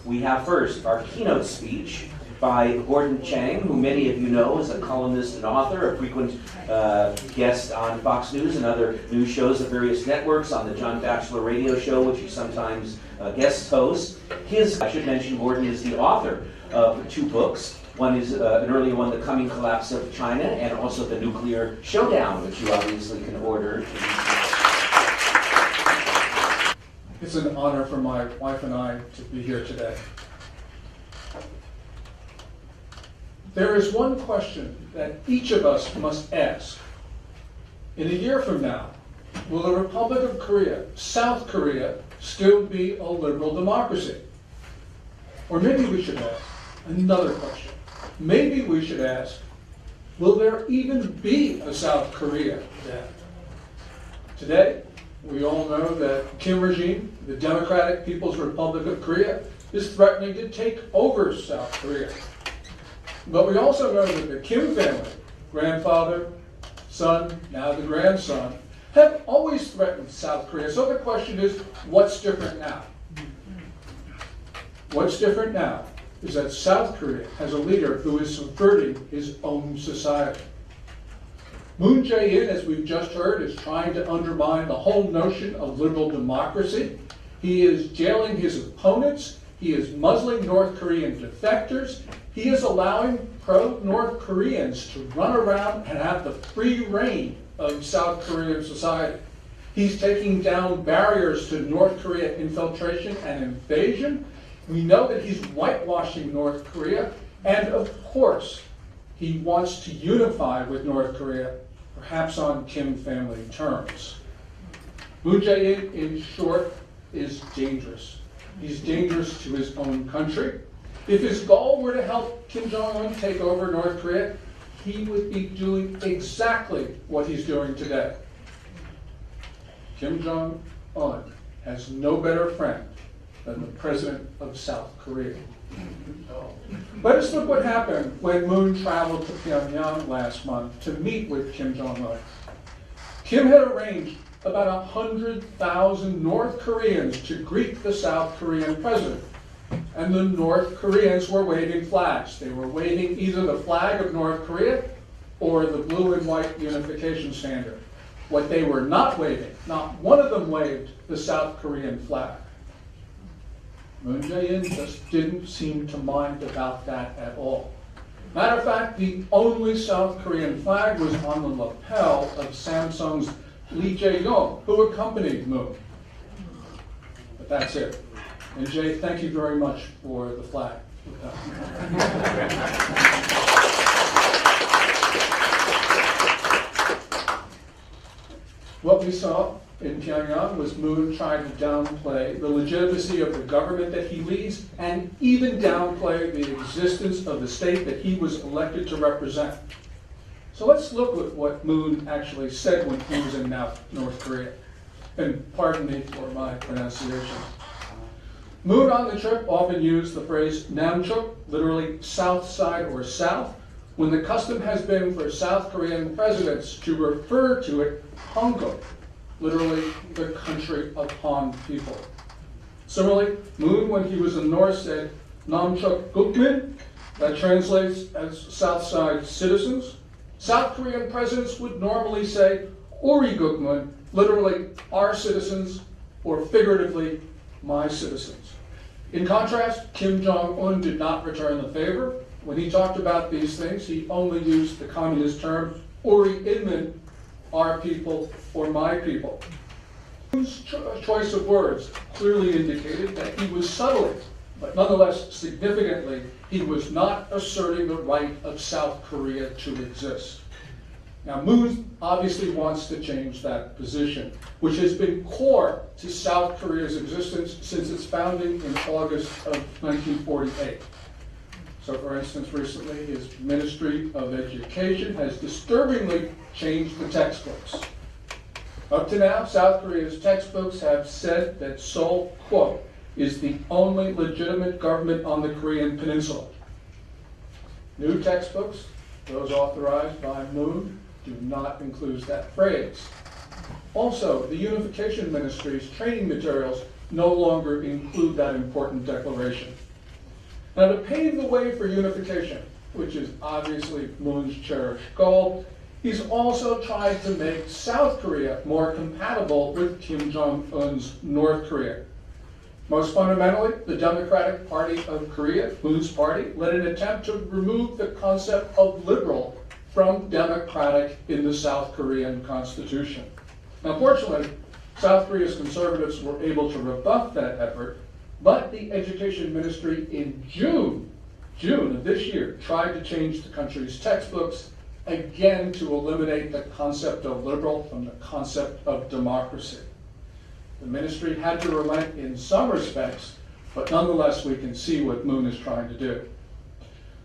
we have first our keynote speech by Gordon Chang, who many of you know is a columnist and author, a frequent guest on Fox News and other news shows of various networks, on the John Batchelor radio show, which he sometimes guest hosts. I should mention, Gordon is the author of 2 books. One is an earlier one, The Coming Collapse of China, and also The Nuclear Showdown, which you obviously can order. It's an honor for my wife and I to be here today. There is one question that each of us must ask. In a year from now, will the Republic of Korea, South Korea, still be a liberal democracy? Or maybe we should ask another question. Maybe we should ask, will there even be a South Korea then? Today, we all know that Kim regime, the Democratic People's Republic of Korea, is threatening to take over South Korea. But we also know that the Kim family, grandfather, son, now the grandson, have always threatened South Korea. So the question is, what's different now? What's different now is that South Korea has a leader who is subverting his own society. Moon Jae-in, as we've just heard, is trying to undermine the whole notion of liberal democracy. He is jailing his opponents. He is muzzling North Korean defectors. He is allowing pro-North Koreans to run around and have the free reign of South Korean society. He's taking down barriers to North Korea infiltration and invasion. We know that he's whitewashing North Korea. And of course, he wants to unify with North Korea, perhaps on Kim family terms. Moon Jae-in, in short, is dangerous. He's dangerous to his own country. If his goal were to help Kim Jong-un take over North Korea, he would be doing exactly what he's doing today. Kim Jong-un has no better friend than the president of South Korea. Let us look what happened when Moon traveled to Pyongyang last month to meet with Kim Jong-un. Kim had arranged about 100,000 North Koreans to greet the South Korean president. And the North Koreans were waving flags. They were waving either the flag of North Korea or the blue and white unification standard. What they were not waving, not one of them waved the South Korean flag. Moon Jae-in just didn't seem to mind about that at all. Matter of fact, the only South Korean flag was on the lapel of Samsung's Lee Jae-yong, who accompanied Moon. But that's it. And Jay, thank you very much for the flag. What we saw in Pyongyang was Moon trying to downplay the legitimacy of the government that he leads and even downplay the existence of the state that he was elected to represent. So let's look at what Moon actually said when he was in North Korea. And pardon me for my pronunciation. Moon on the trip often used the phrase Namchuk, literally south side or south, when the custom has been for South Korean presidents to refer to it Hongkong, literally the country upon people. Similarly, Moon, when he was in North, said Namchuk Gukmin, that translates as South Side citizens. South Korean presidents would normally say Uri Gukmun, literally our citizens, or figuratively, my citizens. In contrast, Kim Jong-un did not return the favor. When he talked about these things, he only used the communist term Uri Inmin, our people or my people. Moon's choice of words clearly indicated that he was subtly, but nonetheless significantly, he was not asserting the right of South Korea to exist. Now, Moon obviously wants to change that position, which has been core to South Korea's existence since its founding in August of 1948. So, for instance, recently his Ministry of Education has disturbingly changed the textbooks. Up to now, South Korea's textbooks have said that Seoul, quote, is the only legitimate government on the Korean peninsula. New textbooks, those authorized by Moon, do not include that phrase. Also, the Unification Ministry's training materials no longer include that important declaration. Now, to pave the way for unification, which is obviously Moon's cherished goal, he's also tried to make South Korea more compatible with Kim Jong-un's North Korea. Most fundamentally, the Democratic Party of Korea, Moon's party, led an attempt to remove the concept of liberal from democratic in the South Korean constitution. Now, fortunately, South Korea's conservatives were able to rebuff that effort, but the education ministry in June of this year tried to change the country's textbooks again to eliminate the concept of liberal from the concept of democracy. The ministry had to relent in some respects, but nonetheless we can see what Moon is trying to do.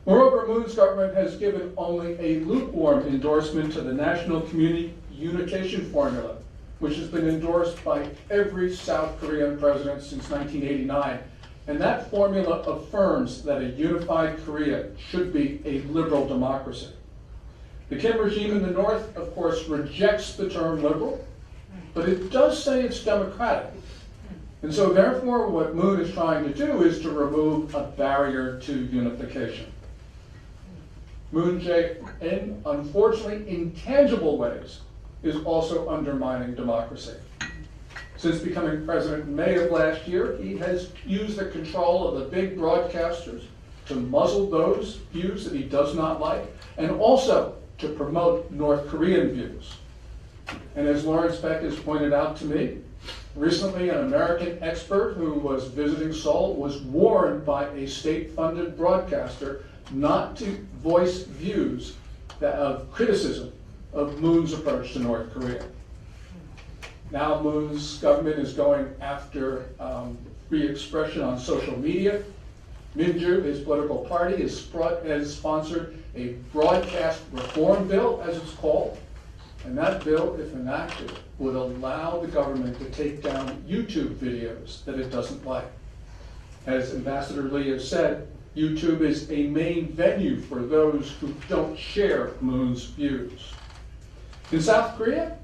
Moreover, Moon's government has given only a lukewarm endorsement to the National Community Unification Formula, which has been endorsed by every South Korean president since 1989. And that formula affirms that a unified Korea should be a liberal democracy. The Kim regime in the North, of course, rejects the term liberal, but it does say it's democratic. And so therefore, what Moon is trying to do is to remove a barrier to unification. Moon Jae, in unfortunately intangible ways, is also undermining democracy. Since becoming president in May of last year, he has used the control of the big broadcasters to muzzle those views that he does not like, and also to promote North Korean views. And as Lawrence Beck has pointed out to me, recently an American expert who was visiting Seoul was warned by a state-funded broadcaster not to voice views of criticism of Moon's approach to North Korea. Now Moon's government is going after free expression on social media. Minju, his political party, has sponsored a broadcast reform bill, as it's called. And that bill, if enacted, would allow the government to take down YouTube videos that it doesn't like. As Ambassador Lee has said, YouTube is a main venue for those who don't share Moon's views. In South Korea,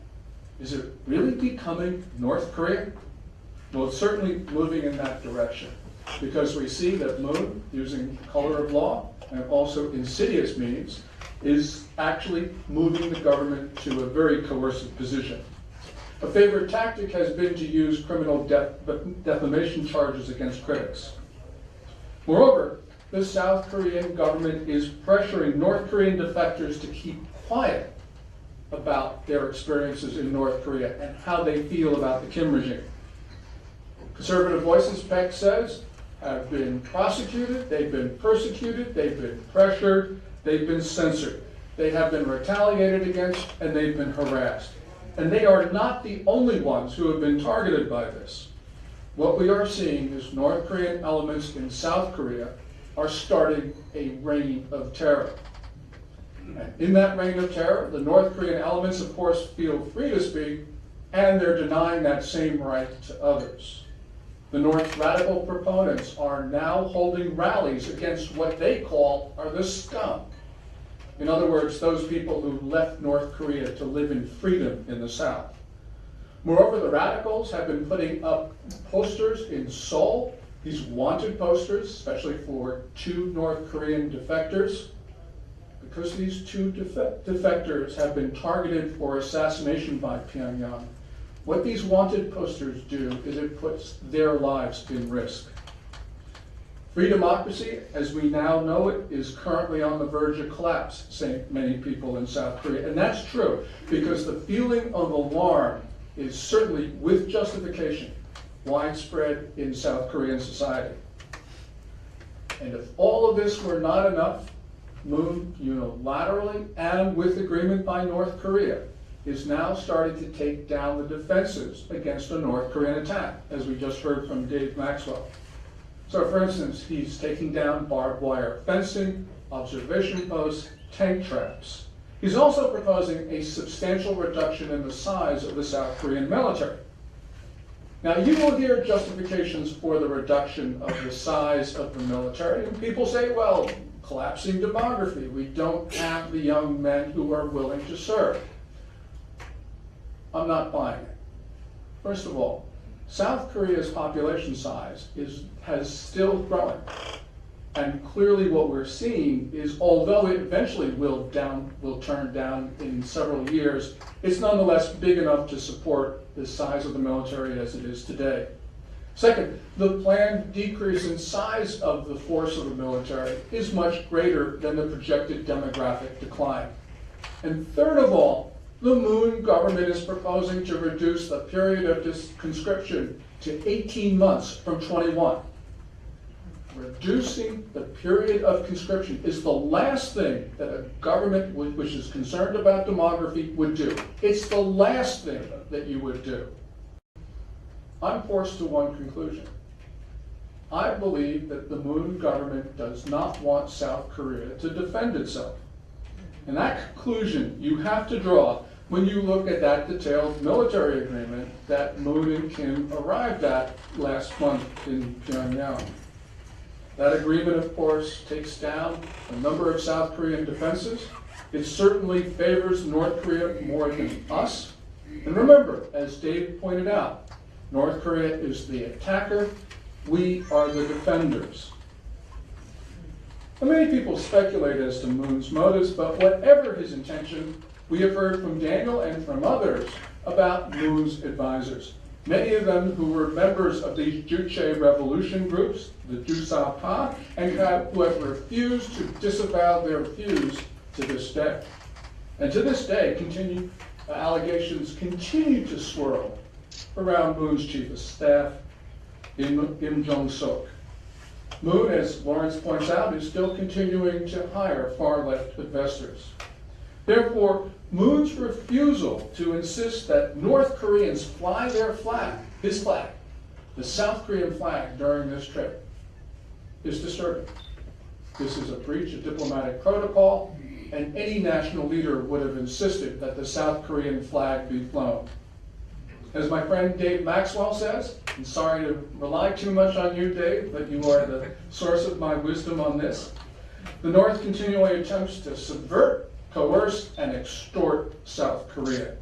is it really becoming North Korea? Well, it's certainly moving in that direction, because we see that Moon, using the color of law and also insidious means, is actually moving the government to a very coercive position. A favorite tactic has been to use criminal defamation charges against critics. Moreover, the South Korean government is pressuring North Korean defectors to keep quiet about their experiences in North Korea and how they feel about the Kim regime. Conservative voices, Peck says, have been prosecuted, they've been persecuted, they've been pressured, they've been censored, they have been retaliated against, and they've been harassed. And they are not the only ones who have been targeted by this. What we are seeing is North Korean elements in South Korea are starting a reign of terror. And in that reign of terror, the North Korean elements, of course, feel free to speak, and they're denying that same right to others. The North's radical proponents are now holding rallies against what they call are the scum. In other words, those people who left North Korea to live in freedom in the South. Moreover, the radicals have been putting up posters in Seoul, these wanted posters, especially for 2 North Korean defectors, because these 2 defectors have been targeted for assassination by Pyongyang. What these wanted posters do is it puts their lives in risk. Free democracy, as we now know it, is currently on the verge of collapse, say many people in South Korea. And that's true, because the feeling of alarm is certainly, with justification, widespread in South Korean society. And if all of this were not enough, Moon unilaterally and with agreement by North Korea is now starting to take down the defenses against a North Korean attack, as we just heard from Dave Maxwell. So for instance, he's taking down barbed wire fencing, observation posts, tank traps. He's also proposing a substantial reduction in the size of the South Korean military. Now, you will hear justifications for the reduction of the size of the military, and people say, well, collapsing demography, we don't have the young men who are willing to serve. I'm not buying it. First of all, South Korea's population size has still growing. And clearly what we're seeing is, although it eventually will turn down in several years, it's nonetheless big enough to support the size of the military as it is today. Second, the planned decrease in size of the force of the military is much greater than the projected demographic decline. And third of all, the Moon government is proposing to reduce the period of conscription to 18 months from 21. Reducing the period of conscription is the last thing that a government which is concerned about demography would do. It's the last thing that you would do. I'm forced to one conclusion. I believe that the Moon government does not want South Korea to defend itself. And that conclusion you have to draw when you look at that detailed military agreement that Moon and Kim arrived at last month in Pyongyang. That agreement, of course, takes down a number of South Korean defenses. It certainly favors North Korea more than us. And remember, as Dave pointed out, North Korea is the attacker. We are the defenders. Now, many people speculate as to Moon's motives, but whatever his intention, we have heard from Daniel and from others about Moon's advisors. Many of them who were members of these Juche revolution groups, the Jusapa, and who have refused to disavow their views to this day. And to this day, allegations continue to swirl around Moon's chief of staff, Im Jong-sok. Moon, as Lawrence points out, is still continuing to hire far-left investors. Therefore, Moon's refusal to insist that North Koreans fly their flag, his flag, the South Korean flag during this trip, is disturbing. This is a breach of diplomatic protocol, and any national leader would have insisted that the South Korean flag be flown. As my friend Dave Maxwell says, I'm sorry to rely too much on you, Dave, but you are the source of my wisdom on this. The North continually attempts to subvert, coerce, and extort South Korea.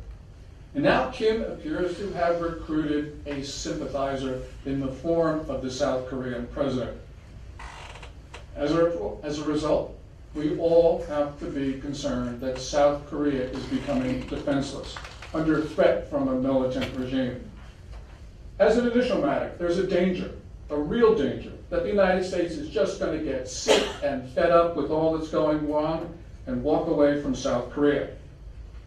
And now Kim appears to have recruited a sympathizer in the form of the South Korean president. As a result, we all have to be concerned that South Korea is becoming defenseless, under threat from a militant regime. As an initial matter, there's a danger, a real danger, that the United States is just going to get sick and fed up with all that's going on and walk away from South Korea.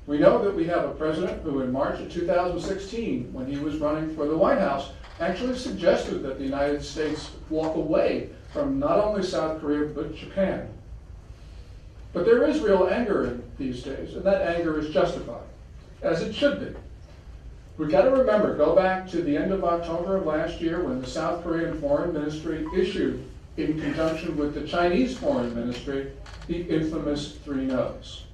We know that we have a president who in March of 2016, when he was running for the White House, actually suggested that the United States walk away from not only South Korea, but Japan. But there is real anger in these days, and that anger is justified, as it should be. We've got to remember, go back to the end of October of last year when the South Korean Foreign Ministry issued, in conjunction with the Chinese Foreign Ministry, the infamous 3 no's.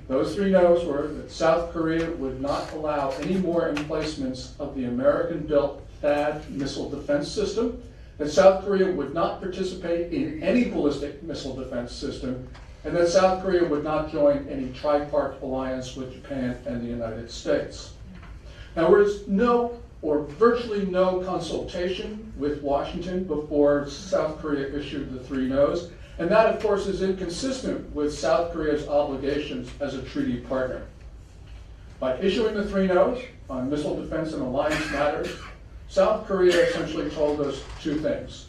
Those 3 no's were that South Korea would not allow any more emplacements of the American-built THAAD missile defense system, that South Korea would not participate in any ballistic missile defense system, and that South Korea would not join any tripart alliance with Japan and the United States. Now, there was no or virtually no consultation with Washington before South Korea issued the 3 no's, and that, of course, is inconsistent with South Korea's obligations as a treaty partner. By issuing the 3 no's on missile defense and alliance matters, South Korea essentially told us 2 things.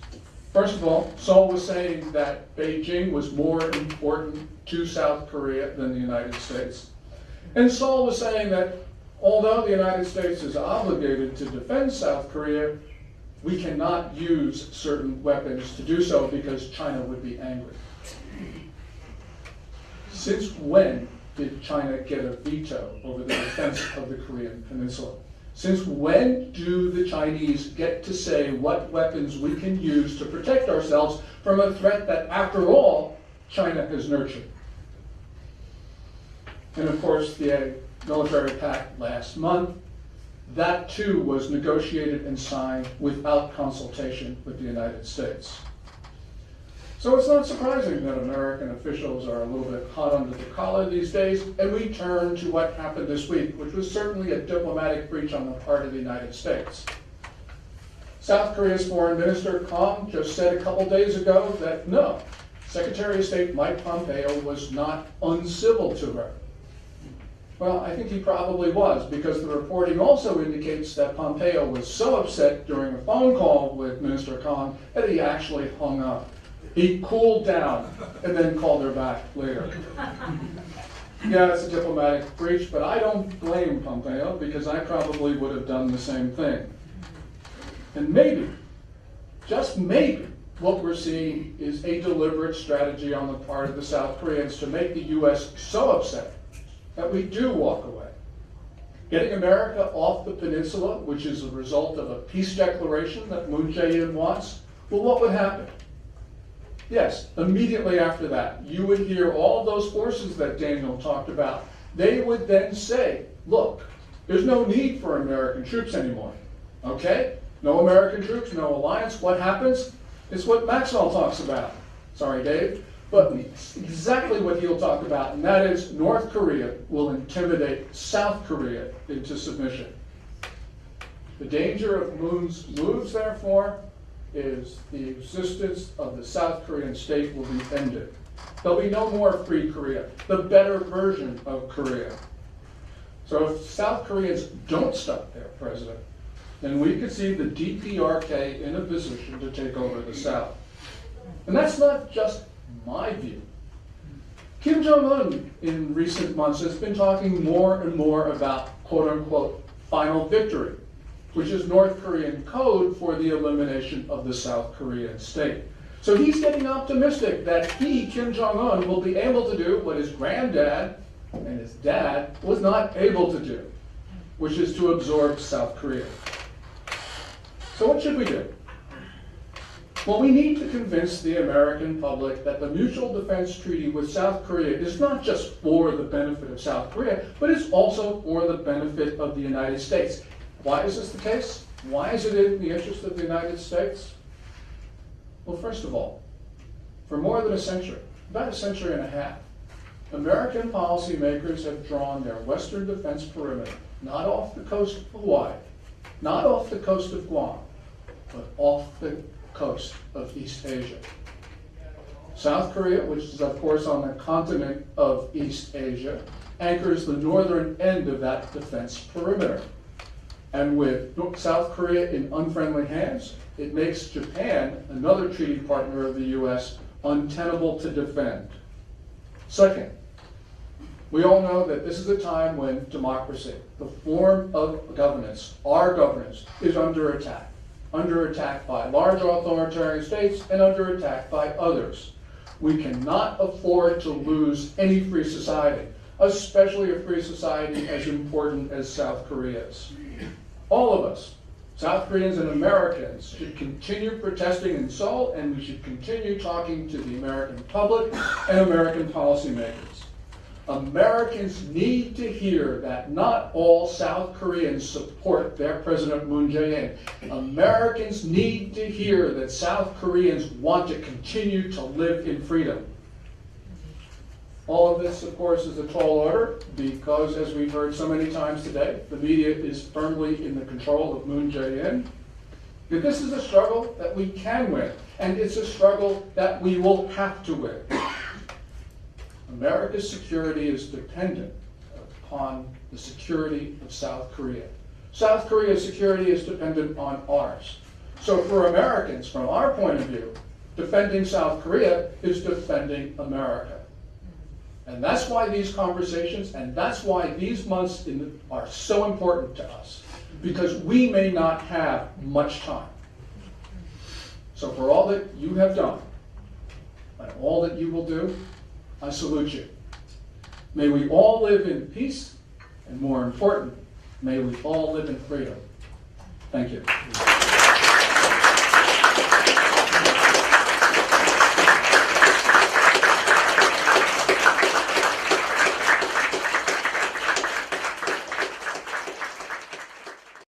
First of all, Seoul was saying that Beijing was more important to South Korea than the United States. And Seoul was saying that although the United States is obligated to defend South Korea, we cannot use certain weapons to do so because China would be angry. Since when did China get a veto over the defense of the Korean Peninsula? Since when do the Chinese get to say what weapons we can use to protect ourselves from a threat that, after all, China has nurtured? And of course, the military pact last month, that too was negotiated and signed without consultation with the United States. So it's not surprising that American officials are a little bit hot under the collar these days, and we turn to what happened this week, which was certainly a diplomatic breach on the part of the United States. South Korea's foreign minister, Kang, just said a couple days ago that no, Secretary of State Mike Pompeo was not uncivil to her. Well, I think he probably was, because the reporting also indicates that Pompeo was so upset during a phone call with Minister Kang that he actually hung up. He cooled down and then called her back later. Yeah, it's a diplomatic breach, but I don't blame Pompeo, because I probably would have done the same thing. And maybe, just maybe, what we're seeing is a deliberate strategy on the part of the South Koreans to make the U.S. so upset that we do walk away. Getting America off the peninsula, which is a result of a peace declaration that Moon Jae-in wants, well, what would happen? Yes, immediately after that, you would hear all those forces that Daniel talked about. They would then say, look, there's no need for American troops anymore. Okay? No American troops, no alliance. What happens? It's what Maxwell talks about. Sorry, Dave. But exactly what he'll talk about, and that is North Korea will intimidate South Korea into submission. The danger of Moon's moves, therefore, is the existence of the South Korean state will be ended. There'll be no more free Korea, the better version of Korea. So if South Koreans don't stop their president, then we could see the DPRK in a position to take over the South. And that's not just my view. Kim Jong-un in recent months has been talking more and more about quote-unquote final victory, which is North Korean code for the elimination of the South Korean state. So he's getting optimistic that he, Kim Jong-un, will be able to do what his granddad and his dad was not able to do, which is to absorb South Korea. So what should we do? Well, we need to convince the American public that the Mutual Defense Treaty with South Korea is not just for the benefit of South Korea, but it's also for the benefit of the United States. Why is this the case? Why is it in the interest of the United States? Well, first of all, for more than a century, about a century and a half, American policymakers have drawn their Western defense perimeter, not off the coast of Hawaii, not off the coast of Guam, but off the coast of East Asia. South Korea, which is of course on the continent of East Asia, anchors the northern end of that defense perimeter. And with South Korea in unfriendly hands, it makes Japan, another treaty partner of the US, untenable to defend. Second, we all know that this is a time when democracy, the form of governance, our governance, is under attack by large authoritarian states and under attack by others. We cannot afford to lose any free society, especially a free society as important as South Korea's. All of us, South Koreans and Americans, should continue protesting in Seoul, and we should continue talking to the American public and American policymakers. Americans need to hear that not all South Koreans support their President Moon Jae-in. Americans need to hear that South Koreans want to continue to live in freedom. All of this, of course, is a tall order because, as we've heard so many times today, the media is firmly in the control of Moon Jae-in. But this is a struggle that we can win, and it's a struggle that we will have to win. America's security is dependent upon the security of South Korea. South Korea's security is dependent on ours. So for Americans, from our point of view, defending South Korea is defending America. And that's why these conversations, and that's why these months are so important to us, because we may not have much time. So for all that you have done, and all that you will do, I salute you. May we all live in peace, and more important, may we all live in freedom. Thank you.